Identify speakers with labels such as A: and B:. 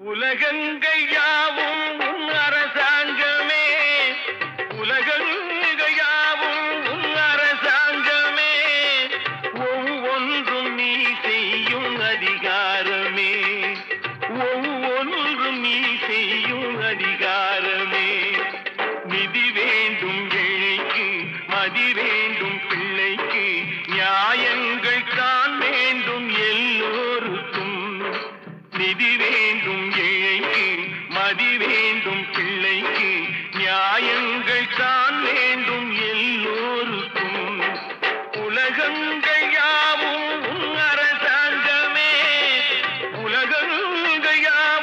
A: உலகங்கள் யாவும் உன் அரசாங்கமே, உலகங்கள் யாவும் உன் அரசாங்கமே, ஒவ்வொன்றும் நீ செய்யும் அதிகாரமே, ஒவ்வொன்றும் நீ செய்யும் அதிகாரமே. நிதி வேண்டும் ஏழைக்கு, மதி வேண்டும் பிள்ளைக்கு, நியாயங்கள் தான் வேண்டும் எல்லோருக்கும். நிதி வேண்டும் ஏழைக்கு, மதி வேண்டும் பிள்ளைக்கு, நியாயங்கள் தான் வேண்டும் எல்லோருக்கும். உலகங்கள் யாவும் உன் அரசாங்கமே, உலகங்கள் யாவும்